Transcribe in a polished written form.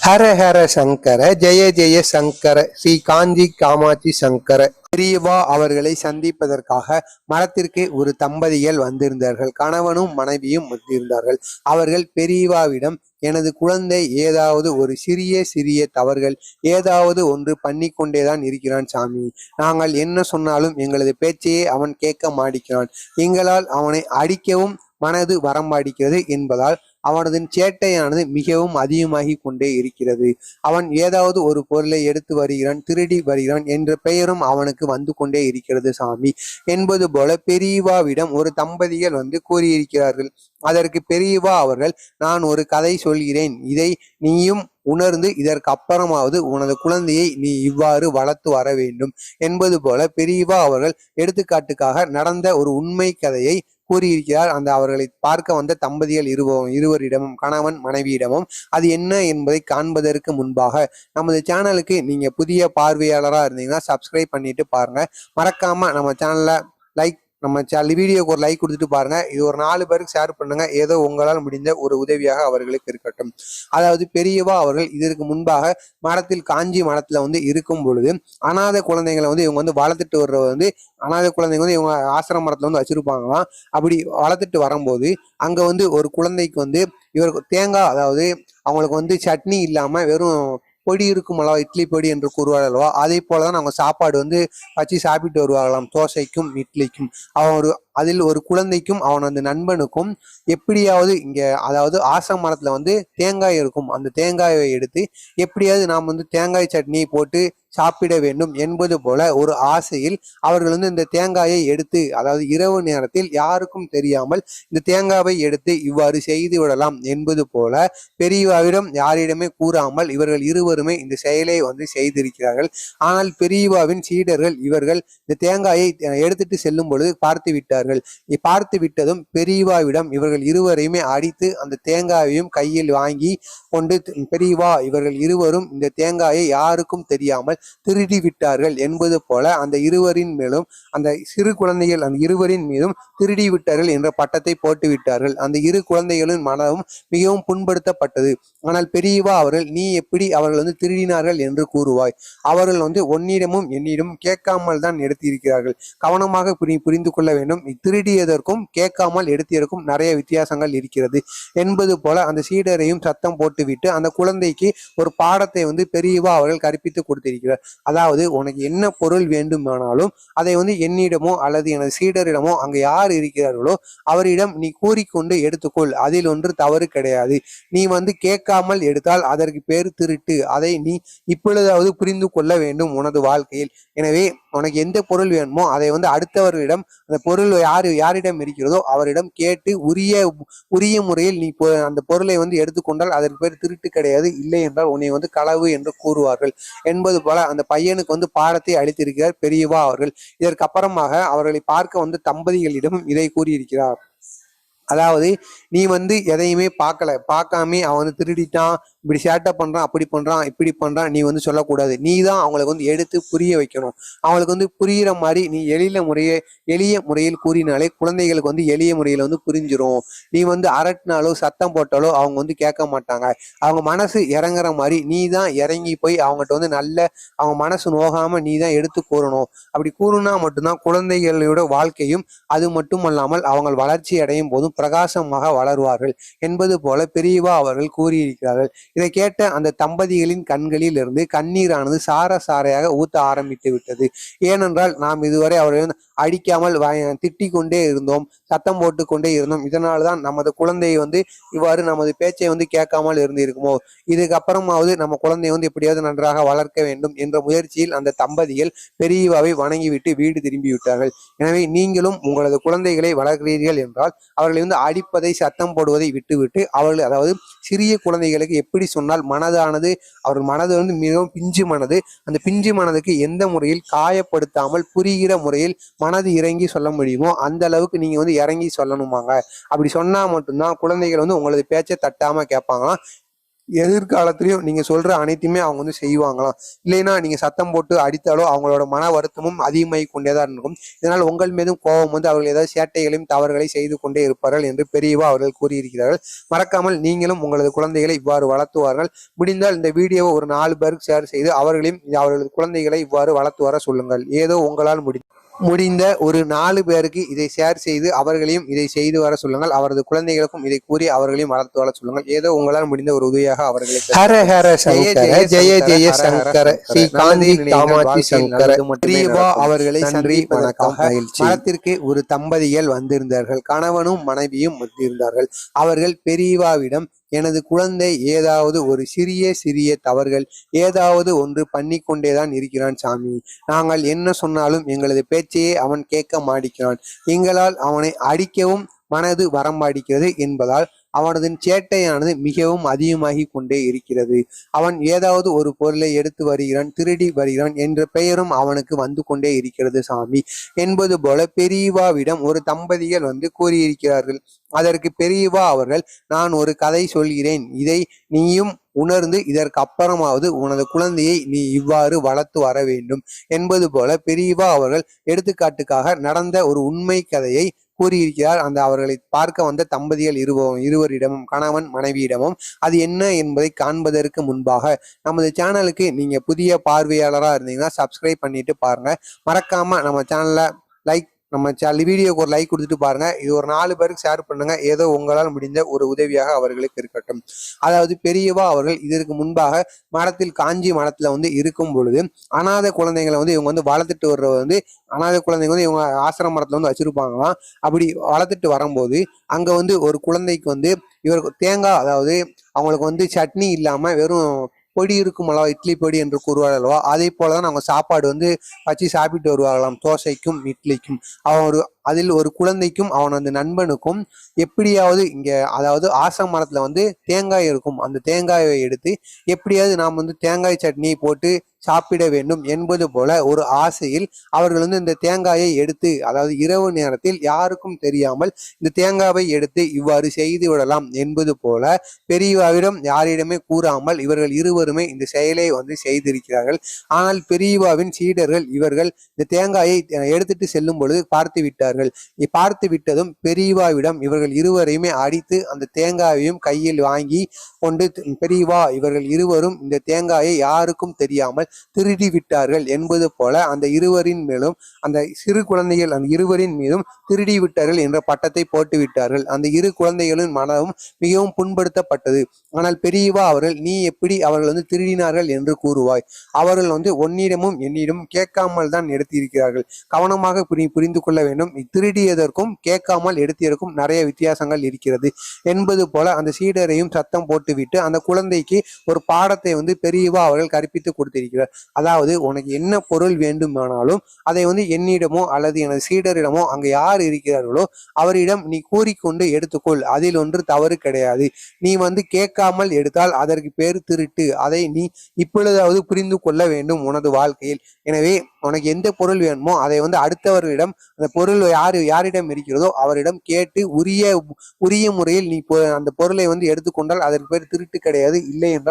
ஹர ஹர சங்கர ஜெய ஜெய சங்கர ஸ்ரீ காஞ்சி காமாட்சி சங்கர. பெரியவா அவர்களை சந்திப்பதற்காக மரத்திற்கு ஒரு தம்பதிகள் வந்திருந்தார்கள். கணவனும் மனைவியும் வந்திருந்தார்கள். அவர்கள் பெரியவாவிடம், எனது குழந்தை ஏதாவது ஒரு சிறிய தவறுகள் ஏதாவது ஒன்று பண்ணி கொண்டேதான் இருக்கிறான் சாமி. நாங்கள் என்ன சொன்னாலும் எங்களது பேச்சையே அவன் கேட்க மாட்டேங்கிறான். எங்களால் அவனை அடிக்கவும் மனது வரம்பாடிக்கிறது என்பதால் அவனது சேட்டையானது மிகவும் அதிகமாகி கொண்டே இருக்கிறது. அவன் ஏதாவது ஒரு பொருளை எடுத்து வருகிறான், திருடி வருகிறான் என்ற பெயரும் அவனுக்கு வந்து கொண்டே இருக்கிறது சாமி என்பது போல பெரியவாவிடம் ஒரு தம்பதிகள் வந்து கூறியிருக்கிறார்கள். அதற்கு பெரியவா அவர்கள், நான் ஒரு கதை சொல்கிறேன், இதை நீயும் உணர்ந்து இதற்கு அப்புறமாவது உனது குழந்தையை நீ இவ்வாறு வளர்த்து வர வேண்டும் என்பது போல பெரியவா அவர்கள் எடுத்துக்காட்டுக்காக நடந்த ஒரு உண்மை கதையை கூறியிருக்கிறார். அந்த அவர்களை பார்க்க வந்த தம்பதிகள் இருவரிடமும், கணவன் மனைவியிடமும். அது என்ன என்பதை காண்பதற்கு முன்பாக நமது சேனலுக்கு நீங்க புதிய பார்வையாளராக இருந்தீங்கன்னா சப்ஸ்கிரைப் பண்ணிட்டு பாருங்க. மறக்காம நம்ம சேனலை நம்ம வீடியோக்கு ஒரு லைக் கொடுத்துட்டு பாருங்க. இது ஒரு 4 பேருக்கு ஷேர் பண்ணுங்க. ஏதோ உங்களால் முடிந்த ஒரு உதவியாக அவர்களுக்கு இருக்கட்டும். அதாவது பெரியவா அவர்கள் இதற்கு முன்பாக காஞ்சி மடத்துல வந்து இருக்கும் பொழுது அநாத குழந்தைங்களை வந்து இவங்க வந்து வளர்த்துட்டு வர்றது வந்து, அநாத குழந்தைங்க வந்து இவங்க ஆசிரம மரத்துல வந்து வச்சிருப்பாங்களாம். அப்படி வளர்த்துட்டு வரும்போது அங்க வந்து ஒரு குழந்தைக்கு வந்து இவருக்கு தேங்காய், அதாவது அவங்களுக்கு வந்து சட்னி இல்லாம வெறும் பொடி இருக்கும் அல்லவா, இட்லி பொடி என்று கூறுவார் அல்லவா, அதே போலதான் அவங்க சாப்பாடு வந்து வச்சு சாப்பிட்டு வருவாங்களாம், தோசைக்கும் இட்லிக்கும். அதில் ஒரு குழந்தைக்கும் அவனது நண்பனுக்கும் எப்படியாவது இங்க, அதாவது ஆசம் மரத்துல வந்து தேங்காய் இருக்கும், அந்த தேங்காயை எடுத்து எப்படியாவது நாம் வந்து தேங்காய் சட்னியை போட்டு சாப்பிட வேண்டும் என்பது போல ஒரு ஆசையில் அவர்கள் வந்து இந்த தேங்காயை எடுத்து, அதாவது இரவு நேரத்தில் யாருக்கும் தெரியாமல் இந்த தேங்காவை எடுத்து இவ்வாறு செய்து விடலாம் என்பது போல பெரியவாவிடம் யாரிடமே கூறாமல் இவர்கள் இருவருமே இந்த செயலை வந்து செய்திருக்கிறார்கள். ஆனால் பெரியவாவின் சீடர்கள் இவர்கள் இந்த தேங்காயை எடுத்துட்டு செல்லும் பொழுது பார்த்து விட்டார்கள். பார்த்து விட்டதும் பெரியவாவிடம் இவர்கள் இருவரையுமே அடித்து அந்த தேங்காயையும் கையில் வாங்கி கொண்டு, பெரியவா இவர்கள் இருவரும் இந்த தேங்காயை யாருக்கும் தெரியாமல் திருடி விட்டார்கள் என்பது போல அந்த இருவரின் மேலும், அந்த சிறு குழந்தைகள் அந்த இருவரின் மீதும் திருடி விட்டார்கள் என்ற பட்டத்தை போட்டு விட்டார்கள். அந்த இரு குழந்தைகளின் மனமும் மிகவும் புண்படுத்தப்பட்டது. ஆனால் பெரியவா அவர்கள், நீ எப்படி அவர்கள் வந்து திருடினார்கள் என்று கூறுவாய்? அவர்கள் வந்து உன்னிடமும் என்னிடமும் கேட்காமல் தான் எடுத்திருக்கிறார்கள். கவனமாக புரிந்து கொள்ள வேண்டும். திருடியதற்கும் கேட்காமல் எடுத்ததற்கும் நிறைய வித்தியாசங்கள் இருக்கிறது என்பது போல அந்த சீடரையும் சத்தம் போட்டுவிட்டு அந்த குழந்தைக்கு ஒரு பாடத்தை வந்து பெரியவா அவர்கள் கற்பித்து கொடுத்திருக்கிறார். அதாவது உனக்கு என்ன பொருள் வேண்டுமானாலும் அதை வந்து என்னிடமோ அல்லது எனது சீடரிடமோ அங்க யார் இருக்கிறார்களோ அவரிடம் நீ கூறிக்கொண்டு எடுத்துக்கொள், அதில் ஒன்று தவறு கிடையாது. நீ வந்து கேட்காமல் எடுத்தால் அதற்கு பேரு திருட்டு. அதை நீ இப்பொழுதாவது புரிந்து கொள்ள வேண்டும் உனது வாழ்க்கையில். எனவே உனக்கு எந்த பொருள் வேணுமோ அதை வந்து அடுத்தவர்களிடம், அந்த பொருள் யாரிடம் இருக்கிறதோ அவரிடம் கேட்டு உரிய முறையில் நீ அந்த பொருளை வந்து எடுத்துக்கொண்டால் அதற்கு பேர் திருட்டு கிடையாது. இல்லை என்றால் உன்னை வந்து களவு என்று கூறுவார்கள் என்பது போல அந்த பையனுக்கு வந்து பாடத்தை அளித்திருக்கிறார் பெரியவா அவர்கள். இதற்கு அப்புறமாக அவர்களை பார்க்க வந்து தம்பதிகளிடம் இதை கூறியிருக்கிறார். அதாவது நீ வந்து எதையுமே பார்க்காம அவன் வந்து திருடிட்டான், இப்படி சேட்டை பண்றான், அப்படி பண்றான், இப்படி பண்றான் நீ வந்து சொல்லக்கூடாது. நீ தான் அவங்களுக்கு வந்து எடுத்து புரிய வைக்கணும். அவங்களுக்கு வந்து புரிகிற மாதிரி நீ எளிய முறையில் கூறினாலே குழந்தைகளுக்கு வந்து எளிய முறையில வந்து புரிஞ்சிடும். நீ வந்து அரட்டினாலோ சத்தம் போட்டாலோ அவங்க வந்து கேட்க மாட்டாங்க. அவங்க மனசு இறங்குற மாதிரி நீ தான் இறங்கி போய் அவங்ககிட்ட வந்து அவங்க மனசு நோகாம நீ தான் எடுத்து கூறணும். அப்படி கூறுனா மட்டும்தான் குழந்தைகளோட வாழ்க்கையும், அது மட்டுமல்லாமல் அவங்க வளர்ச்சி அடையும் போதும் பிரகாசமாக வளருவார்கள் என்பது போல பெரியவா அவர்கள் கூறியிருக்கிறார்கள். இதை கேட்ட அந்த தம்பதிகளின் கண்களில் இருந்து கண்ணீரானது சாரையாக ஊத்த ஆரம்பித்து விட்டது. ஏனென்றால் நாம் இதுவரை அவர்கள் அடிக்காமல் திட்டி கொண்டே இருந்தோம், சத்தம் போட்டு கொண்டே இருந்தோம். இதனால்தான் நமது குழந்தையை வந்து இவ்வாறு நமது பேச்சை வந்து கேட்காமல் இருந்திருக்குமோ, இதுக்கப்புறமாவது நம்ம குழந்தையை வந்து எப்படியாவது நன்றாக வளர்க்க வேண்டும் என்ற முயற்சியில் அந்த தம்பதிகள் பெரியவாவை வணங்கிவிட்டு வீடு திரும்பி விட்டார்கள். எனவே நீங்களும் உங்களது குழந்தைகளை வளர்க்கிறீர்கள் என்றால் அவர்களை வந்து அடிப்பதை சத்தம் போடுவதை விட்டுவிட்டு அவர்கள், அதாவது சிறிய குழந்தைகளுக்கு எப்படி சொன்னால் மனதானது, அவர்கள் மனது வந்து மிகவும் பிஞ்சு மனது, அந்த பிஞ்சு மனதுக்கு எந்த முறையில் காயப்படுத்தாமல் புரிகிற முறையில் மனது இறங்கி சொல்ல முடியுமோ அந்த அளவுக்கு நீங்க வந்து இறங்கி சொல்லணுமாங்க. அப்படி சொன்னா மட்டும்தான் குழந்தைகள் வந்து உங்களது பேச்சை தட்டாம கேட்பாங்களாம். எதிர்காலத்திலயும் நீங்க சொல்ற அனைத்துமே அவங்க வந்து செய்வாங்களாம். இல்லைன்னா நீங்க சத்தம் போட்டு அடித்தாலோ அவங்களோட மன வருத்தமும் அதிகமாகி கொண்டேதான் இருக்கும். இதனால் உங்கள் மீதும் கோபம் வந்து அவர்கள் ஏதாவது சேட்டைகளையும் தவறுகளை செய்து கொண்டே இருப்பார்கள் என்று பெரியவா அவர்கள் கூறியிருக்கிறார்கள். மறக்காமல் நீங்களும் உங்களது குழந்தைகளை இவ்வாறு வளர்த்துவார்கள். முடிந்தால் இந்த வீடியோவை ஒரு 4 பேருக்கு ஷேர் செய்து அவர்களையும் அவர்களது குழந்தைகளை இவ்வாறு வளர்த்து வர சொல்லுங்கள். ஏதோ உங்களால் முடிந்த ஒரு 4 பேருக்கு இதை ஷேர் செய்து அவர்களையும் இதை செய்து வர சொல்லுங்கள். அவரது குழந்தைகளுக்கும் இதை கூறி அவர்களையும் வளர்த்து வர சொல்லுங்கள். ஏதோ உங்களால் முடிந்த ஒரு உதவியாக அவர்களை ஹர ஹர சங்கர ஜெய ஜெய சங்கர ஸ்ரீ காஞ்சி காமாட்சி சங்கர பிரியவா அவர்களை சந்திப்பதற்காக மரத்திற்கு ஒரு தம்பதிகள் வந்திருந்தார்கள். கணவனும் மனைவியும் வந்திருந்தார்கள். அவர்கள் பெரியவாவிடம் எனது குழந்தை ஏதாவது ஒரு சிறிய தவறுகள் ஏதாவது ஒன்று பண்ணி கொண்டேதான் இருக்கிறான் சாமி. நாங்கள் என்ன சொன்னாலும் எங்களது பேச்சையே அவன் கேட்க மாட்டேங்கிறான். எங்களால் அவனை அடிக்கவும் மனது வரம்பாடிக்கிறது என்பதால் அவனது சேட்டையானது மிகவும் அதிகமாகி கொண்டே இருக்கிறது. அவன் ஏதாவது ஒரு பொருளை எடுத்து வருகிறான், திருடி வருகிறான் என்ற பெயரும் அவனுக்கு வந்து கொண்டே இருக்கிறது சாமி என்பது போல பெரியவாவிடம் ஒரு தம்பதிகள் வந்து கூறியிருக்கிறார்கள். அதற்கு பெரியவா அவர்கள், நான் ஒரு கதை சொல்கிறேன், இதை நீயும் உணர்ந்து இதற்கு அப்புறமாவது உனது குழந்தையை நீ இவ்வாறு வளர்த்து வர வேண்டும் என்பது போல பெரியவா அவர்கள் எடுத்துக்காட்டுக்காக நடந்த ஒரு உண்மை கதையை கூறியிருக்கிறார். அந்த அவர்களை பார்க்க வந்த தம்பதிகள் இருவரிடமும் கணவன் மனைவியிடமும் அது என்ன என்பதை காண்பதற்கு முன்பாக நமது சேனலுக்கு நீங்க புதிய பார்வையாளராக இருந்தீங்கன்னா சப்ஸ்கிரைப் பண்ணிட்டு பாருங்க. மறக்காம நம்ம சேனலை நம்ம வீடியோக்கு ஒரு லைக் கொடுத்துட்டு பாருங்க. இது ஒரு 4 பேருக்கு ஷேர் பண்ணுங்க. ஏதோ உங்களால் முடிந்த ஒரு உதவியாக அவர்களுக்கு இருக்கட்டும். அதாவது பெரியவா அவர்கள் இதற்கு முன்பாக காஞ்சி மடத்துல வந்து இருக்கும் பொழுது அநாத குழந்தைங்களை வந்து இவங்க வந்து வளர்த்துட்டு வர்றது வந்து அநாத குழந்தைங்க வந்து இவங்க ஆசிரம மரத்துல வந்து வச்சிருப்பாங்களாம். அப்படி வளர்த்துட்டு வரும்போது அங்க வந்து ஒரு குழந்தைக்கு வந்து இவருக்கு தேங்காய், அதாவது அவங்களுக்கு வந்து சட்னி இல்லாம வெறும் பொடி இருக்கும் அல்லவா, இட்லி பொடி என்று கூறுவார் அல்லவா, அதே போலதான் அவங்க சாப்பாடு வந்து வச்சு சாப்பிட்டு வருவாங்களாம், தோசைக்கும் இட்லிக்கும். அவன் அதில் ஒரு குழந்தைக்கும் அவனது நண்பனுக்கும் எப்படியாவது இங்க, அதாவது ஆசம் மரத்துல வந்து தேங்காய் இருக்கும், அந்த தேங்காயை எடுத்து எப்படியாவது நாம் வந்து தேங்காய் சட்னியை போட்டு சாப்பிட வேண்டும் என்பது போல ஒரு ஆசையில் அவர்கள் வந்து இந்த தேங்காயை எடுத்து, அதாவது இரவு நேரத்தில் யாருக்கும் தெரியாமல் இந்த தேங்காவை எடுத்து இவ்வாறு செய்து விடலாம் என்பது போல பெரியவாவிடம் யாரிடமே கூறாமல் இவர்கள் இருவருமே இந்த செயலை வந்து செய்திருக்கிறார்கள். ஆனால் பெரியவாவின் சீடர்கள் இவர்கள் இந்த தேங்காயை எடுத்துட்டு செல்லும் பொழுது பார்த்து விட்டதும் பெரியவாவிடம் இவர்கள் இருவரையுமே அடித்து அந்த தேங்காயையும் கையில் வாங்கி கொண்டு, பெரியவா இவர்கள் இருவரும் இந்த தேங்காயை யாருக்கும் தெரியாமல் திருடி விட்டார்கள் என்பது போல அந்த இருவரின் மேலும், அந்த சிறு குழந்தைகள் அந்த இருவரின் மீதும் திருடி விட்டார்கள் என்ற பட்டத்தை போட்டு விட்டார்கள். அந்த இரு குழந்தைகளின் மனமும் மிகவும் புண்படுத்தப்பட்டது. ஆனால் பெரியவா அவர்கள், நீ எப்படி அவர்கள் வந்து திருடினார்கள் என்று கூறுவாய்? அவர்கள் வந்து உன்னிடமும் என்னிடமும் கேட்காமல் தான் எடுத்திருக்கிறார்கள். கவனமாக புரிந்து கொள்ள வேண்டும். திருடியதற்கும் கேட்காமல் எடுத்ததற்கும் நிறைய வித்தியாசங்கள் இருக்கிறது என்பது போல அந்த சீடரையும் சத்தம் போட்டுவிட்டு அந்த குழந்தைக்கு ஒரு பாடத்தை வந்து பெரியவா அவர்கள் கற்பித்து கொடுத்திருக்கிறார். அதாவது உனக்கு என்ன பொருள் வேண்டுமானாலும் அதை வந்து என்னிடமோ அல்லது எனது சீடரிடமோ அங்க யார் இருக்கிறார்களோ அவரிடம் நீ கூறிக்கொண்டு எடுத்துக்கொள், அதில் ஒன்று தவறு கிடையாது. நீ வந்து கேட்காமல் எடுத்தால் அதற்கு பேரு திருட்டு. அதை நீ இப்பொழுதாவது புரிந்து கொள்ள வேண்டும் உனது வாழ்க்கையில். எனவே உனக்கு எந்த பொருள் வேணுமோ அதை வந்து அடுத்தவர்களிடம், அந்த பொருள் யாரிடம் இருக்கிறதோ அவரிடம் கேட்டு உரிய முறையில் நீ அந்த பொருளை வந்து எடுத்துக்கொண்டால் அதற்கு பேர் திருட்டு கிடையாது. இல்லை என்றால்